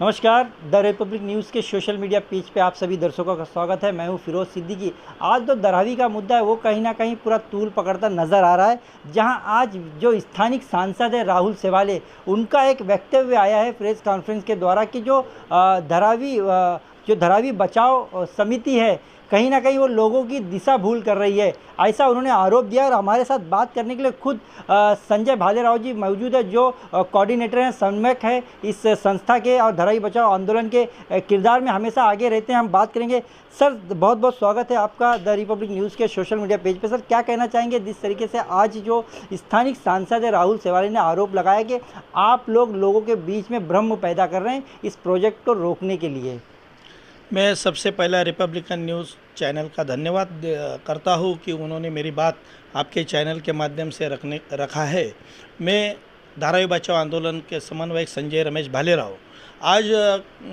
नमस्कार। The Republic news के social media page पे आप सभी दर्शकों का स्वागत है। मैं हूं फिरोज सिद्दीकी। आज जो धारावी का मुद्दा है वो कहीं ना कहीं पूरा तूल पकड़ता नज़र आ रहा है, जहां आज जो स्थानिक सांसद है राहुल सेवाले, उनका एक वक्तव्य आया है प्रेस कॉन्फ्रेंस के द्वारा कि जो धारावी बचाओ समिति है, कहीं ना कहीं वो लोगों की दिशा भूल कर रही है, ऐसा उन्होंने आरोप दिया। और हमारे साथ बात करने के लिए खुद संजय भालेराव जी मौजूद है, जो कोऑर्डिनेटर हैं, समन्वयक है इस संस्था के और धारावी बचाओ आंदोलन के किरदार में हमेशा आगे रहते हैं। हम बात करेंगे। सर, बहुत बहुत स्वागत है आपका द रिपब्लिक न्यूज़ के सोशल मीडिया पेज पे। सर, क्या कहना चाहेंगे जिस तरीके से आज जो स्थानिक सांसद है राहुल सेवाले ने आरोप लगाया कि आप लोगों के बीच में भ्रम पैदा कर रहे हैं इस प्रोजेक्ट को रोकने के लिए? मैं सबसे पहला रिपब्लिकन न्यूज़ चैनल का धन्यवाद करता हूँ कि उन्होंने मेरी बात आपके चैनल के माध्यम से रखा है। मैं धारावी बचाओ आंदोलन के समन्वयक संजय रमेश भालेराव, आज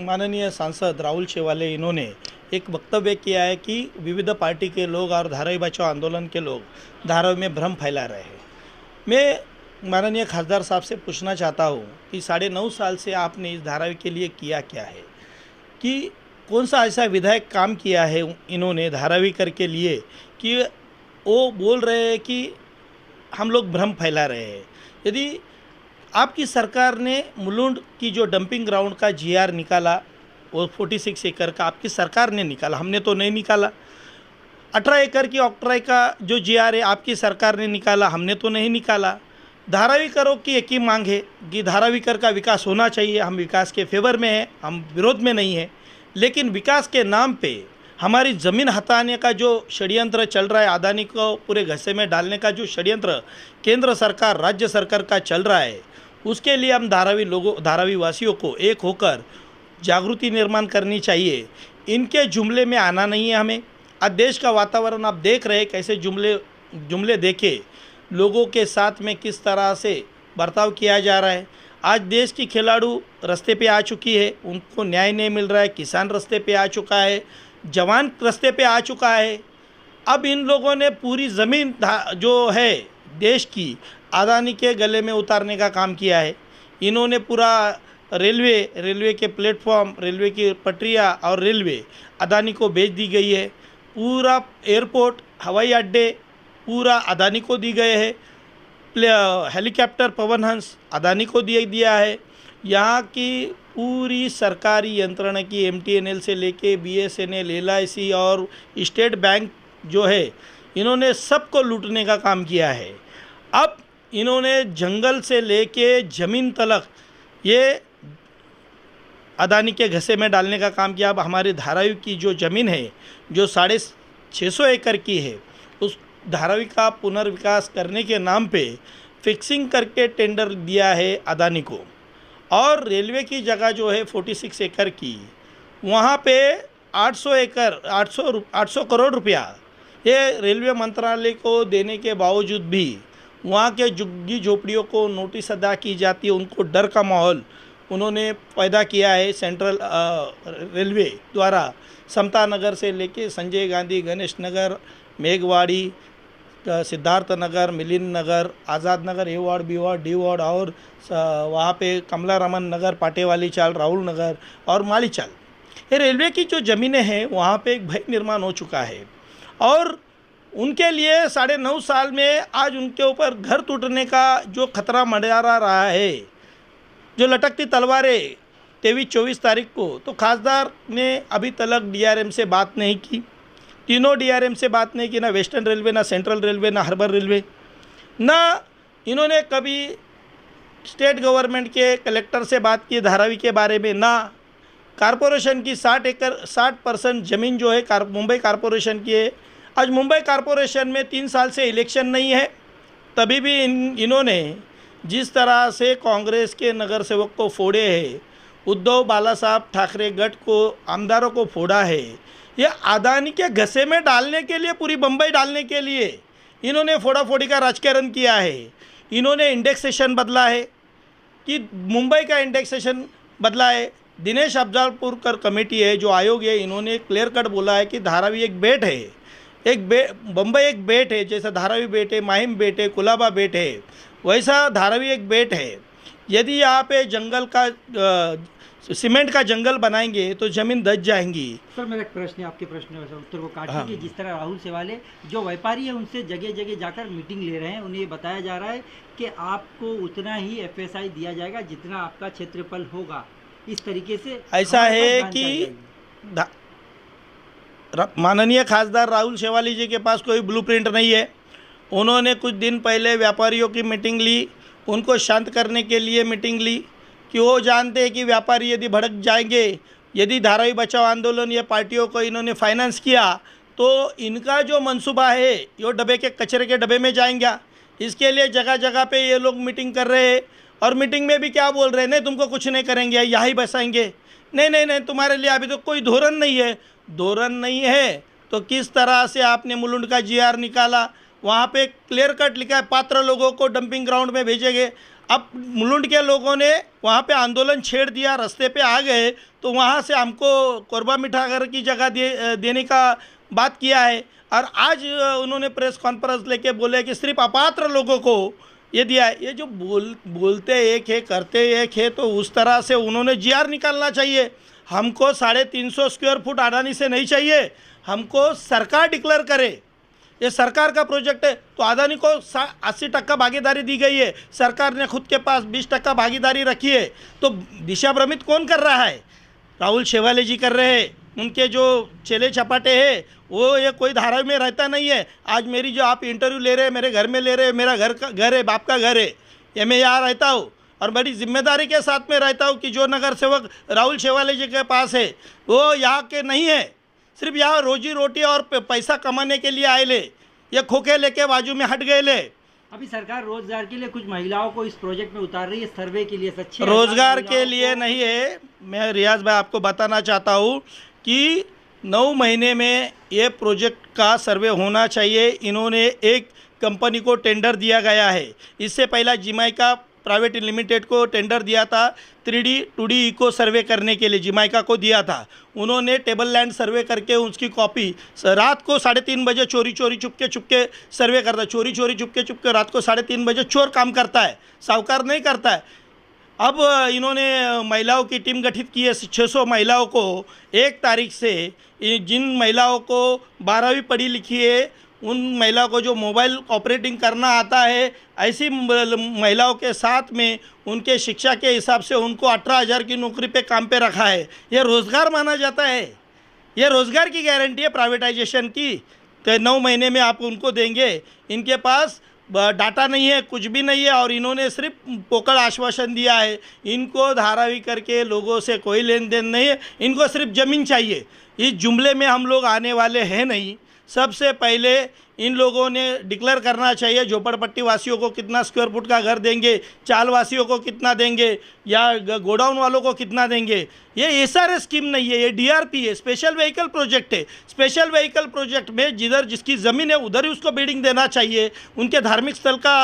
माननीय सांसद राहुल सेवाले इन्होंने एक वक्तव्य किया है कि विविध पार्टी के लोग और धारावी बचाओ आंदोलन के लोग धारावी में भ्रम फैला रहे हैं। मैं माननीय खासदार साहब से पूछना चाहता हूँ कि 9.5 साल से आपने इस धारावी के लिए किया क्या है, कि कौन सा ऐसा विधायक काम किया है इन्होंने धारावी कर के लिए कि वो बोल रहे हैं कि हम लोग भ्रम फैला रहे हैं। यदि आपकी सरकार ने मुलुंड की जो डंपिंग ग्राउंड का जीआर निकाला, वो 46 एकड़ का आपकी सरकार ने निकाला, हमने तो नहीं निकाला। 18 एकड़ की ऑक्ट्राई का जो जीआर है आपकी सरकार ने निकाला, हमने तो नहीं निकाला। धारावी करो की एक ही मांग है कि धारावी कर का विकास होना चाहिए। हम विकास के फेवर में हैं, हम विरोध में नहीं हैं, लेकिन विकास के नाम पे हमारी ज़मीन हटाने का जो षड्यंत्र चल रहा है, अदानी को पूरे घसे में डालने का जो षड्यंत्र केंद्र सरकार राज्य सरकार का चल रहा है, उसके लिए हम धारावी वासियों को एक होकर जागृति निर्माण करनी चाहिए। इनके जुमले में आना नहीं है हमें। आज देश का वातावरण आप देख रहे हैं, कैसे जुमले देखे लोगों के साथ में किस तरह से बर्ताव किया जा रहा है। आज देश की खिलाड़ू रास्ते पे आ चुकी है, उनको न्याय नहीं मिल रहा है। किसान रास्ते पे आ चुका है, जवान रास्ते पे आ चुका है। अब इन लोगों ने पूरी ज़मीन जो है देश की अदानी के गले में उतारने का काम किया है। इन्होंने पूरा रेलवे के प्लेटफॉर्म, रेलवे की पटरियाँ और रेलवे अदानी को बेच दी गई है। पूरा एयरपोर्ट, हवाई अड्डे पूरा अदानी को दी गए हैं। हेलीकॉप्टर पवन हंस अदानी को दिया है। यहाँ की पूरी सरकारी यंत्रणा की एमटीएनएल से लेके बीएसएनएल, एलआईसी और स्टेट बैंक जो है, इन्होंने सबको लूटने का काम किया है। अब इन्होंने जंगल से लेके ज़मीन तलक ये अदानी के घसे में डालने का काम किया। अब हमारी धारावी की जो ज़मीन है, जो 650 एकड़ की है, उस धारावी का पुनर्विकास करने के नाम पे फिक्सिंग करके टेंडर दिया है अदानी को। और रेलवे की जगह जो है 46 एकड़ की, वहाँ पे 800 करोड़ रुपया ये रेलवे मंत्रालय को देने के बावजूद भी वहाँ के झुग्गी झोपड़ियों को नोटिस अदा की जाती है। उनको डर का माहौल उन्होंने पैदा किया है रेलवे द्वारा। समता नगर से लेके Sanjay Gandhi, Ganesh Nagar, Meghwadi, Siddharth Nagar, Milind Nagar, Azad Nagar, A ward, B ward, D ward और वहाँ पे कमला रमन नगर, पाटेवाली चाल, राहुल नगर और माली चाल, ये रेलवे की जो ज़मीनें हैं वहाँ पे एक भय निर्माण हो चुका है। और उनके लिए 9.5 साल में आज उनके ऊपर घर टूटने का जो खतरा मंडरा रहा है, जो लटकती तलवारें 23-24 तारीख को, तो खासदार ने अभी तक डीआरएम से बात नहीं की। तीनों डीआरएम से बात नहीं की, ना वेस्टर्न रेलवे, ना सेंट्रल रेलवे, ना हार्बर रेलवे, ना इन्होंने कभी स्टेट गवर्नमेंट के कलेक्टर से बात की धारावी के बारे में, ना कारपोरेशन की 60% ज़मीन जो है मुंबई कारपोरेशन की है। आज मुंबई कारपोरेशन में 3 साल से इलेक्शन नहीं है, तभी भी इन्होंने जिस तरह से कांग्रेस के नगर सेवक को फोड़े हैं, उद्धव बाला साहब ठाकरे गठ को, आमदारों को फोड़ा है, ये अदानी के घसे में डालने के लिए, पूरी बम्बई डालने के लिए इन्होंने फोड़ाफोड़ी का राजकारण किया है। इन्होंने इंडेक्सेशन बदला है, कि मुंबई का इंडेक्सेशन बदला है। दिनेश अफजालपुरकर कमेटी है जो आयोग है, इन्होंने क्लियर कट बोला है कि धारावी एक बेट है, बम्बई एक बेट है। जैसा धारावी बेट है, माहिम बेट है, कुलाबा बेट है, वैसा धारावी एक बेट है। यदि यहाँ पे जंगल का सीमेंट का जंगल बनाएंगे तो ज़मीन दज जाएंगी। सर मेरा एक प्रश्न है, आपके प्रश्न है उत्तर को काटने हाँ। के। जिस तरह राहुल सेवाले जो व्यापारी है उनसे जगह जगह जाकर मीटिंग ले रहे हैं, उन्हें ये बताया जा रहा है कि आपको उतना ही एफएसआई दिया जाएगा जितना आपका क्षेत्रफल होगा। इस तरीके से ऐसा हमारे है पास कि जानकारी धा- माननीय खासदार राहुल शेवाली जी के पास कोई ब्लूप्रिंट नहीं है। उन्होंने कुछ दिन पहले व्यापारियों की मीटिंग ली, उनको शांत करने के लिए मीटिंग ली कि वो जानते हैं कि व्यापारी यदि भड़क जाएंगे, यदि धारावी बचाओ आंदोलन या पार्टियों को इन्होंने फाइनेंस किया तो इनका जो मंसूबा है ये डब्बे के कचरे के डब्बे में जाएंगे। इसके लिए जगह जगह पे ये लोग मीटिंग कर रहे हैं और मीटिंग में भी क्या बोल रहे हैं, नहीं तुमको कुछ नहीं करेंगे, यहाँ बसाएंगे, नहीं नहीं नहीं तुम्हारे लिए अभी तो कोई धोरण नहीं है। धोरण नहीं है तो किस तरह से आपने मुलुंड का जीआर निकाला, वहाँ पे क्लियर कट लिखा है पात्र लोगों को डंपिंग ग्राउंड में भेजेंगे। अब मुलुंड के लोगों ने वहाँ पे आंदोलन छेड़ दिया, रास्ते पे आ गए, तो वहाँ से हमको कोरबा मिठागर की जगह देने का बात किया है। और आज उन्होंने प्रेस कॉन्फ्रेंस लेके बोले कि सिर्फ अपात्र लोगों को ये दिया है। ये जो बोलते एक है करते एक है, तो उस तरह से उन्होंने जीआर निकालना चाहिए। हमको 350 स्क्वायर फुट अडानी से नहीं चाहिए, हमको सरकार डिक्लेयर करे ये सरकार का प्रोजेक्ट है। तो अदानी को 80% भागीदारी दी गई है, सरकार ने खुद के पास 20% भागीदारी रखी है। तो दिशा भ्रमित कौन कर रहा है? राहुल शेवाले जी कर रहे हैं। उनके जो चेले चपाटे हैं वो ये कोई धारा में रहता नहीं है। आज मेरी जो आप इंटरव्यू ले रहे हैं, मेरे घर में ले रहे हैं, मेरा घर है, बाप का घर है, ये मैं यहाँ रहता हूँ और बड़ी जिम्मेदारी के साथ में रहता हूँ कि जो नगर सेवक राहुल शेवाले जी के पास है वो यहाँ के नहीं है, सिर्फ यहाँ रोजी रोटी और पैसा कमाने के लिए आए ले, ये खोखे लेके बाजू में हट गए ले। अभी सरकार रोजगार के लिए कुछ महिलाओं को इस प्रोजेक्ट में उतार रही है, सर्वे के लिए। सच्ची रोजगार के लिए नहीं है। मैं रियाज भाई आपको बताना चाहता हूँ कि 9 महीने में ये प्रोजेक्ट का सर्वे होना चाहिए। इन्होंने एक कंपनी को टेंडर दिया गया है, इससे पहला जिमाइका प्राइवेट लिमिटेड को टेंडर दिया था 3D 2D इको सर्वे करने के लिए, जिमाइका को दिया था। उन्होंने टेबल लैंड सर्वे करके उसकी कॉपी रात को 3:30 बजे चोरी चुपके सर्वे करता है। चोरी चुपके रात को 3:30 बजे चोर काम करता है, साहूकार नहीं करता है। अब इन्होंने महिलाओं की टीम गठित की है, 600 महिलाओं को 1 तारीख से, जिन महिलाओं को 12वीं पढ़ी लिखी है, उन महिलाओं को जो मोबाइल ऑपरेटिंग करना आता है, ऐसी महिलाओं के साथ में उनके शिक्षा के हिसाब से उनको 18,000 की नौकरी पे काम पे रखा है। ये रोज़गार माना जाता है, ये रोज़गार की गारंटी है प्राइवेटाइजेशन की। तो 9 महीने में आप उनको देंगे, इनके पास डाटा नहीं है, कुछ भी नहीं है, और इन्होंने सिर्फ पोकड़ आश्वासन दिया है। इनको धारावी करके लोगों से कोई लेन देन नहीं है, इनको सिर्फ ज़मीन चाहिए। इस जुमले में हम लोग आने वाले हैं नहीं। सबसे पहले इन लोगों ने डिक्लेयर करना चाहिए झोपड़पट्टी वासियों को कितना स्क्वायर फुट का घर देंगे, चाल वासियों को कितना देंगे, या गोडाउन वालों को कितना देंगे। ये SRA स्कीम नहीं है, ये DRP है, स्पेशल व्हीकल प्रोजेक्ट है। स्पेशल व्हीकल प्रोजेक्ट में जिधर जिसकी ज़मीन है उधर ही उसको बिल्डिंग देना चाहिए। उनके धार्मिक स्थल का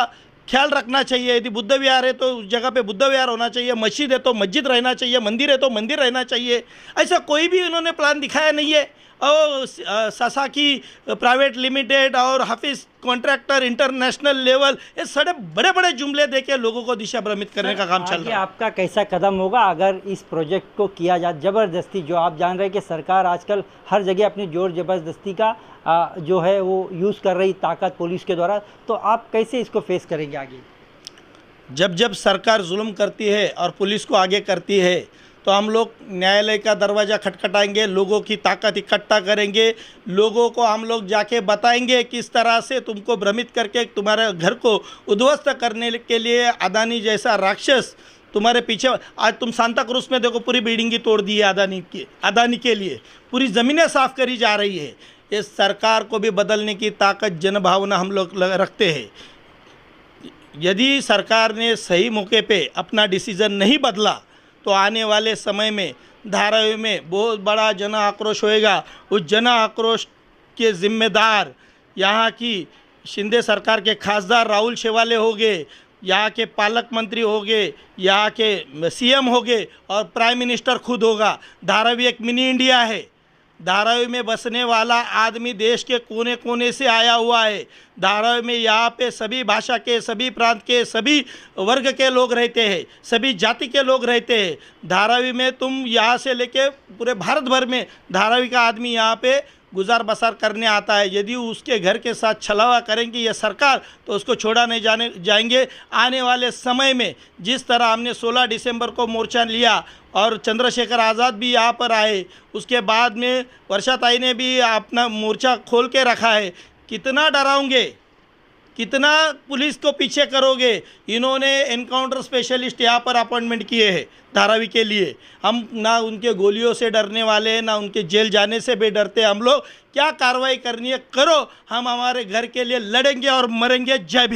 ख्याल रखना चाहिए। यदि बुद्ध विहार है तो उस जगह पे बुद्ध विहार होना चाहिए, मस्जिद है तो मस्जिद रहना चाहिए, मंदिर है तो मंदिर रहना चाहिए। ऐसा कोई भी उन्होंने प्लान दिखाया नहीं है। और सासाकी प्राइवेट लिमिटेड और हाफिज कॉन्ट्रैक्टर इंटरनेशनल लेवल, ये सारे बड़े बड़े जुमले देके लोगों को दिशा भ्रमित करने का काम चल रहा है। आपका कैसा कदम होगा अगर इस प्रोजेक्ट को किया जाए ज़बरदस्ती? जो आप जान रहे हैं कि सरकार आजकल हर जगह अपनी जोर ज़बरदस्ती का जो है वो यूज़ कर रही ताकत पुलिस के द्वारा, तो आप कैसे इसको फेस करेंगे आगे? जब जब सरकार जुल्म करती है और पुलिस को आगे करती है तो हम लोग न्यायालय का दरवाज़ा खटखटाएंगे, लोगों की ताकत इकट्ठा करेंगे, लोगों को हम लोग जाके बताएंगे किस तरह से तुमको भ्रमित करके तुम्हारे घर को उद्ध्वस्त करने के लिए अदानी जैसा राक्षस तुम्हारे पीछे। आज तुम सांता क्रूज में देखो, पूरी बिल्डिंग ही तोड़ दी है अदानी के लिए, पूरी ज़मीनें साफ़ करी जा रही है। इस सरकार को भी बदलने की ताकत, जनभावना हम लोग रखते हैं। यदि सरकार ने सही मौके पे अपना डिसीज़न नहीं बदला तो आने वाले समय में धारावी में बहुत बड़ा जन आक्रोश होएगा। उस जन आक्रोश के जिम्मेदार यहाँ की शिंदे सरकार के खासदार राहुल शेवाले होंगे, यहाँ के पालक मंत्री होंगे, यहाँ के CM होंगे और प्राइम मिनिस्टर खुद होगा। धारावी एक मिनी इंडिया है, धारावी में बसने वाला आदमी देश के कोने कोने से आया हुआ है। धारावी में यहाँ पे सभी भाषा के, सभी प्रांत के, सभी वर्ग के लोग रहते हैं, सभी जाति के लोग रहते हैं। धारावी में तुम यहाँ से लेके पूरे भारत भर में धारावी का आदमी यहाँ पे गुजार बसर करने आता है। यदि उसके घर के साथ छलावा करेंगी ये सरकार तो उसको छोड़ा नहीं जाएंगे। आने वाले समय में जिस तरह हमने 16 दिसंबर को मोर्चा लिया और चंद्रशेखर आज़ाद भी यहाँ पर आए, उसके बाद में वर्षा ताई ने भी अपना मोर्चा खोल के रखा है। कितना डराओगे, कितना पुलिस को पीछे करोगे। इन्होंने एनकाउंटर स्पेशलिस्ट यहाँ पर अपॉइंटमेंट किए हैं धारावी के लिए। हम ना उनके गोलियों से डरने वाले हैं, ना उनके जेल जाने से भी डरते। हम लोग क्या कार्रवाई करनी है करो, हम हमारे घर के लिए लड़ेंगे और मरेंगे। जय भीम।